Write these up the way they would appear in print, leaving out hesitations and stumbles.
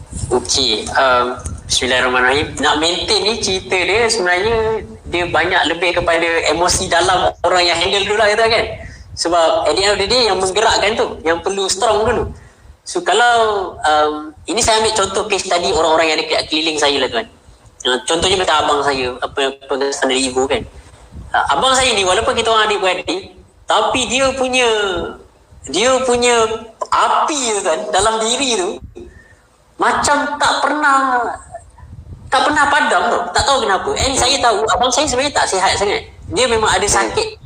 Okey, Bismillahirrahmanirrahim. Nak maintain ni cerita dia sebenarnya dia banyak lebih kepada emosi dalam orang yang handle dulu lah, kata kan. Sebab at the end of the day yang menggerakkan tu, yang perlu strong dulu. So kalau ini saya ambil contoh case tadi orang-orang yang ada kat keliling saya lah tuan. Contohnya macam abang saya, apa pengesan dari ibu kan. Abang saya ni walaupun kita orang adik-beradik, tapi dia punya api tu kan dalam diri tu macam tak pernah padam tau. Tak tahu kenapa. And saya tahu abang saya sebenarnya tak sihat sangat. Dia memang ada sakit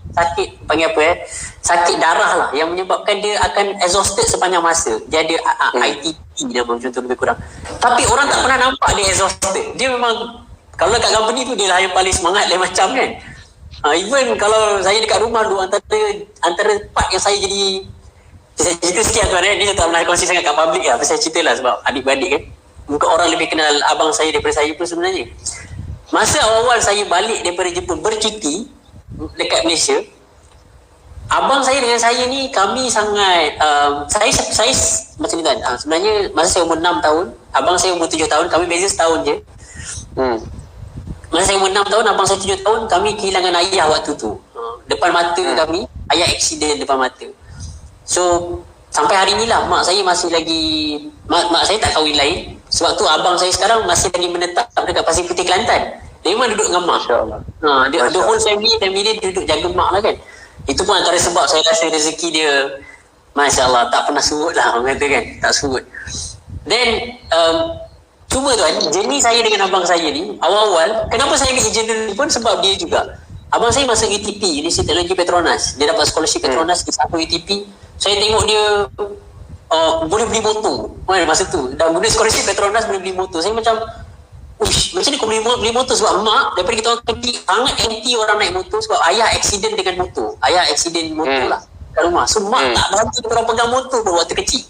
panggil apa sakit darah lah yang menyebabkan dia akan exhausted sepanjang masa. Dia ada ITP nama macam tu lebih kurang. Tapi orang tak pernah nampak dia exhausted. Dia memang kalau kat company tu dia lah yang paling semangat lain macam kan. Even kalau saya dekat rumah dulu antara part yang saya jadi, saya cerita sikit tuan ni tak pernah kongsi sangat kat public lah. Saya cerita lah sebab adik-beradik kan. Mungkin orang lebih kenal abang saya daripada saya pun sebenarnya. Masa awal saya balik daripada Jepun bercuti dekat Malaysia, abang saya dengan saya ni kami sangat saya macam ni tuan. Sebenarnya masa saya umur 6 tahun, abang saya umur 7 tahun, kami beza setahun je. Masa saya umur 6 tahun, abang saya 7 tahun, kami kehilangan ayah waktu tu. Depan mata kami, ayah aksiden depan mata. So sampai hari ni lah mak saya masih lagi mak saya tak kahwin lain. Sebab tu abang saya sekarang masih lagi menetap dekat Pasir Putih Kelantan. Dia memang duduk dengan mak. The whole family dia duduk jaga mak lah kan. Itu pun antara sebab saya rasa rezeki dia Masya Allah tak pernah surut lah orang kata kan. Tak surut. Then cuma tuan, journey saya dengan abang saya ni awal-awal, kenapa saya ambil journey pun sebab dia juga. Abang saya masuk UTP, Universiti Teknologi Petronas. Dia dapat scholarship Petronas di satu UTP. Saya tengok dia boleh beli motor masa tu. Dan guna scholarship Petronas boleh beli motor. Saya macam, macam ni kau beli motor? Sebab mak, daripada kita orang kecil, sangat anti orang naik motor sebab ayah aksiden dengan motor. Ayah aksiden motor lah kat rumah. So mak tak berhenti kita orang pegang motor pun waktu kecil.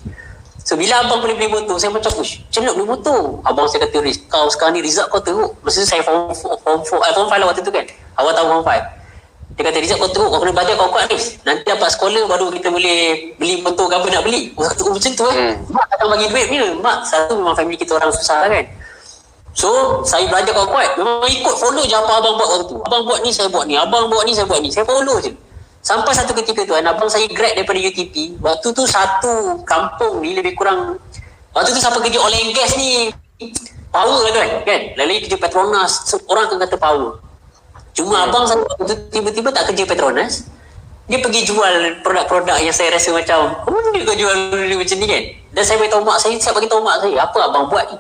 So bila abang boleh beli motor, saya macam, macam nak beli motor? Abang saya kata, Riz, kau sekarang ni result kau teruk. Maksudnya saya form 5 lah waktu tu kan. Awal tahun form 5. Dia kata, result kau teruk, kau kena belajar kau kuat Riz. Nanti dapat sekolah baru kita boleh beli motor ke apa nak beli. Waktu macam tu mak akan bagi duit bila. Mak satu memang family kita orang susah kan. So saya belajar kau kuat. Memang ikut follow je apa abang buat waktu tu. Abang buat ni, saya buat ni. Abang buat ni, saya buat ni. Saya follow je. Sampai satu ketika tu abang saya grad daripada UTP. Waktu tu satu kampung ni lebih kurang, waktu tu siapa kerja oil and gas ni power lah kan. Lalu kerja Petronas, orang akan kata power. Cuma abang saya waktu tu tiba-tiba tak kerja Petronas. Dia pergi jual produk-produk yang saya rasa macam, dia kau jual macam ni kan. Dan saya beritahu mak saya, siap bagi tahu mak saya, apa abang buat ni.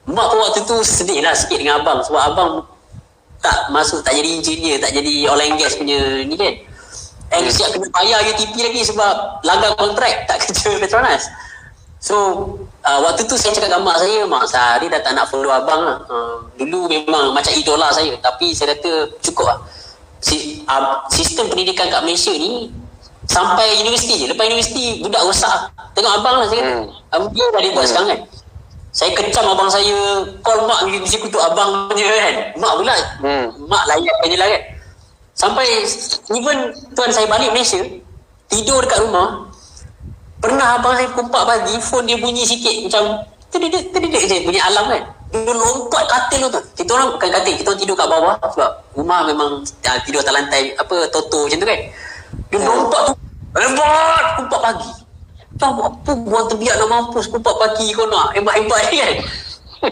Mak pun waktu tu sedih lah sikit dengan abang. Sebab abang tak masuk, tak jadi engineer, tak jadi oil and gas punya ni kan. And siap kena bayar UTP lagi sebab langgar kontrak tak kerja Petronas. So waktu tu saya cakap dengan mak saya dah tak nak follow abang lah. Dulu memang macam idola saya, tapi saya kata cukup lah. Sistem pendidikan kat Malaysia ni sampai universiti je. Lepas universiti budak rosak. Tengok abang lah saya kata. Dia dah dia buat sekarang kan. Saya kecam abang saya, call mak mesti kutuk abang je kan. Mak pula mak layak je lah kan. Sampai even tuan saya balik Malaysia, tidur dekat rumah, pernah abang saya pukul 4 pagi, phone dia bunyi sikit macam terdedik je, bunyi alarm kan. Dia lompat katil tu. Kita orang bukan katil, kita orang tidur kat bawah sebab rumah memang tidur atas lantai toto macam tu kan. Dia lompat tu, hebat pukul 4 pagi. Macam apa buang terbiak nak mampus pukul 4 pagi kau nak hebat-hebat ni kan.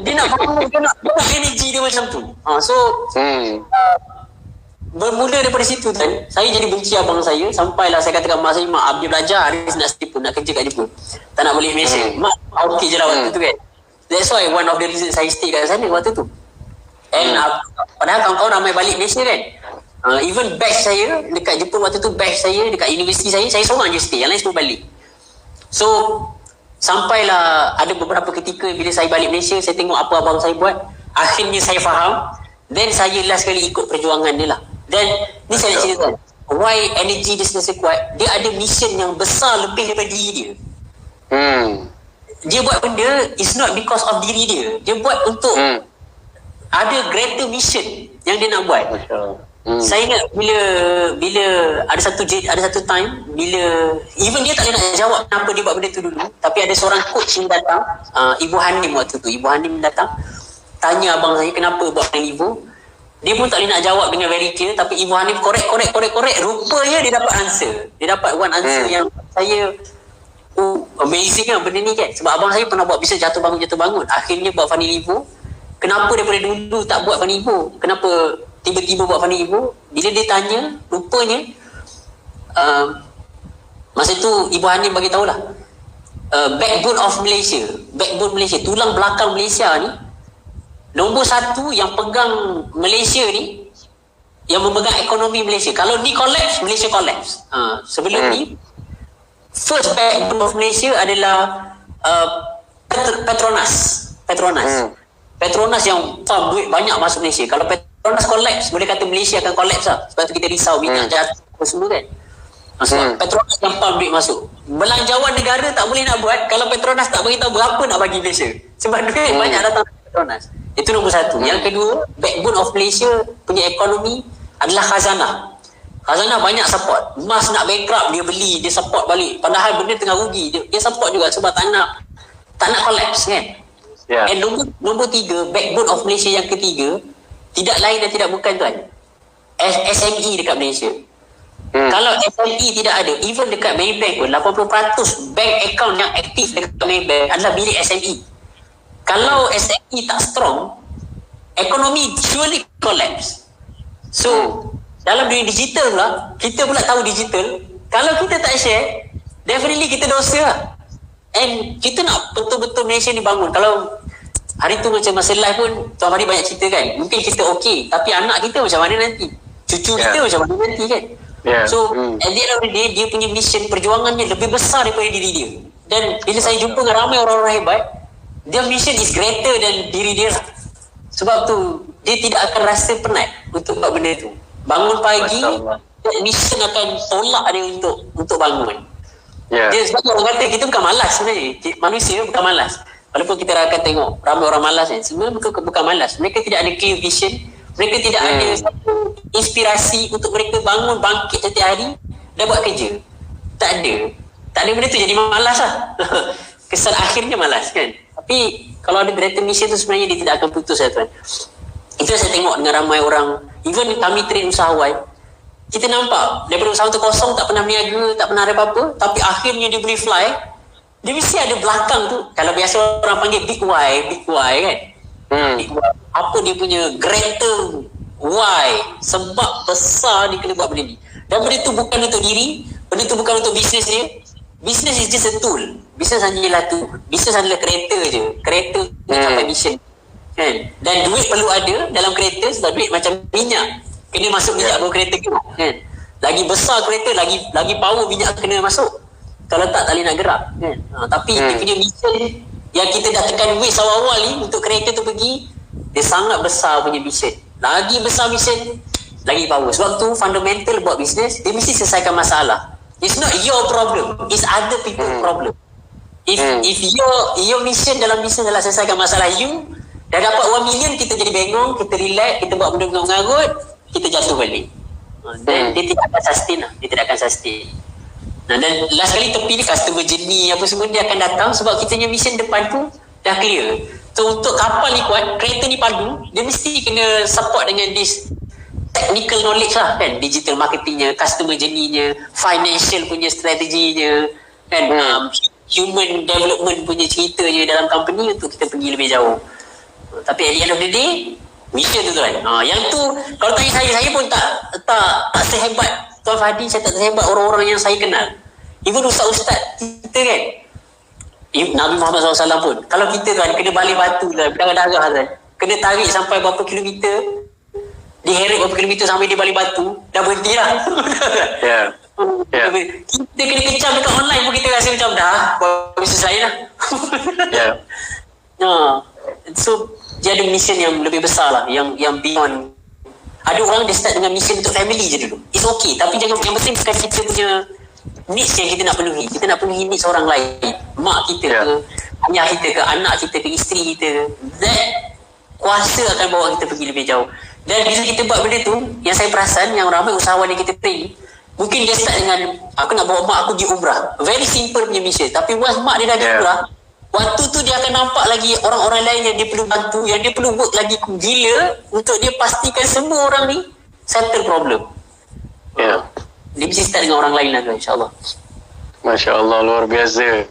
Dia nak bangun, dia nak energi dia macam tu. Bermula daripada situ kan, saya jadi benci abang saya. Sampailah saya katakan mak saya, mak Abdi belajar, Haris nak Jepun, nak kerja kat Jepun, tak nak balik Malaysia. Mak okey je lah waktu tu kan. That's why one of the reason saya stay kat sana waktu tu. And padahal kawan-kawan ramai balik Malaysia kan. Even batch saya dekat Jepun waktu tu, batch saya dekat universiti saya seorang je stay, yang lain semua balik. So sampailah ada beberapa ketika bila saya balik Malaysia, saya tengok apa abang saya buat, akhirnya saya faham. Then saya last kali ikut perjuangan dia lah. Dan ni saya nak cerita why energy dia sentiasa kuat. Dia ada mission yang besar lebih daripada diri dia. Dia buat benda is not because of diri dia. Dia buat untuk ada greater mission yang dia nak buat. Saya ingat bila ada satu time bila even dia tak boleh nak jawab kenapa dia buat benda tu dulu, tapi ada seorang coach yang datang, Ibu Hanim waktu tu. Ibu Hanim datang tanya abang saya kenapa buat carnivore. Dia pun tak boleh nak jawab dengan very clear, tapi Ibu Hanim korek, rupanya dia dapat answer. Dia dapat one answer yang saya amazing kan benda ni kan. Sebab abang saya pernah buat bisnes jatuh bangun, akhirnya buat carnivore. Kenapa daripada dulu tak buat carnivore? Kenapa tiba-tiba buat carnivore? Bila dia tanya, rupanya masa tu Ibu Hanim bagi tahulah, backbone Malaysia, tulang belakang Malaysia ni, nombor satu yang pegang Malaysia ni, yang memegang ekonomi Malaysia. Kalau ni collapse, Malaysia collapse. Sebelum ni, first backbone of Malaysia adalah Petronas. Petronas yang farm duit banyak masuk Malaysia. Kalau Petronas collapse, boleh kata Malaysia akan collapse lah. Sebab tu kita risau minyak jatuh apa semua kan. Sebab Petronas yang farm duit masuk. Belanjawan negara tak boleh nak buat kalau Petronas tak beritahu berapa nak bagi Malaysia. Sebab duit banyak datang Petronas. Itu nombor satu. Yang kedua, backbone of Malaysia punya ekonomi adalah khazanah. Khazanah banyak support. Mas nak bankrupt, dia beli, dia support balik. Padahal benda tengah rugi, dia support juga sebab tak nak collapse kan. And nombor tiga, backbone of Malaysia yang ketiga, tidak lain dan tidak bukan tuan, SME dekat Malaysia. Kalau SME tidak ada, even dekat Maybank pun 80% bank account yang aktif dekat Maybank adalah bilik SME. Kalau SME tak strong, ekonomi surely collapse. So dalam dunia digital pula, kita pula tahu digital, kalau kita tak share, definitely kita dosa lah. And kita nak betul-betul Malaysia ni bangun. Kalau hari tu macam masa live pun Tuan Fahdi banyak cerita kan, mungkin kita okey, tapi anak kita macam mana nanti, cucu kita macam mana nanti kan. So at the end of the day, dia punya mission, perjuangannya lebih besar daripada diri dia. Dan bila saya jumpa dengan ramai orang-orang hebat, their mission is greater than diri dia lah. Sebab tu dia tidak akan rasa penat untuk buat benda tu. Bangun pagi, mission akan tolak dia untuk bangun. Dia sebab orang kata kita bukan malas sebenarnya. Manusia bukan malas. Walaupun kita akan tengok ramai orang malas kan, sebenarnya mereka bukan malas. Mereka tidak ada clear vision, mereka tidak ada satu inspirasi untuk mereka bangun, bangkit setiap hari dan buat kerja. Tak ada benda tu, jadi malas lah. Kesan akhirnya malas kan. Tapi kalau ada greater mission tu sebenarnya dia tidak akan putus ya tuan. Itu yang saya tengok dengan ramai orang. Even kami train usahawan, kita nampak daripada usahawan tu kosong, tak pernah berniaga, tak pernah ada apa-apa, tapi akhirnya dia boleh fly. Dia mesti ada belakang tu. Kalau biasa orang panggil big why kan. Big why. Apa dia punya greater why, sebab besar dia kena buat benda ni. Dan benda tu bukan untuk diri, benda tu bukan untuk bisnes dia. Business is just a tool. Business hanyalah tu. Business adalah kereta je. Kereta mencapai mission kan. Dan duit perlu ada dalam kereta, sebab duit macam minyak, kena masuk minyak baru kereta gerak kan. Lagi besar kereta, lagi power minyak kena masuk. Kalau tak boleh nak gerak kan. Tapi dia punya mission yang kita dah tekan waste awal-awal ni untuk kereta tu pergi, dia sangat besar punya mission. Lagi besar mission, lagi power. Sebab tu fundamental buat bisnes, dia mesti selesaikan masalah. It's not your problem, it's other people problem. If your mission dalam bisnes adalah selesaikan masalah you, dah dapat 1 million, kita jadi bengong, kita relax, kita buat benda mengarut, kita jatuh balik. Dan dia tidak akan sustain lah. Dia tidak akan sustain. Dan last kali tepi ni customer journey apa semua dia akan datang sebab kita punya mission depan tu dah clear. So untuk kapal ni kuat, kereta ni padu, dia mesti kena support dengan this technical knowledge lah kan. Digital marketingnya, customer journey-nya, financial punya strateginya kan, human development punya ceritanya dalam company untuk kita pergi lebih jauh. Tapi at the end of the day, mission tu tuan. Yang tu kalau tanya saya pun tak sehebat Tuan Fahdi, saya tak sehebat orang-orang yang saya kenal. Even ustaz-ustaz kita kan, Nabi Muhammad SAW pun, kalau kita kan kena balik batu lah, berdarah-darah kan, kena tarik sampai berapa kilometer, diheret berapa kilometer sampai dia balik batu, dah berhenti lah. Kita kena kecam dekat online pun kita rasa macam dah buat bisnes lain lah. So dia ada mission yang lebih besar lah, yang beyond. Ada orang dia start dengan mission untuk family je dulu, it's okay, tapi jangan, yang penting bukan kita punya needs yang kita nak penuhi. Kita nak penuhi needs orang lain, mak kita ke, ayah kita ke, anak kita ke, isteri kita. That kuasa akan bawa kita pergi lebih jauh. Dan bila kita buat benda tu, yang saya perasan, yang ramai usahawan yang kita train, mungkin dia start dengan, aku nak bawa mak aku pergi umrah. Very simple punya mission. Tapi once mak dia dah pergi umrah, waktu tu dia akan nampak lagi orang-orang lain yang dia perlu bantu, yang dia perlu work lagi gila untuk dia pastikan semua orang ni settle problem. Dia mesti start dengan orang lain lah, insyaAllah. Masya Allah, luar biasa.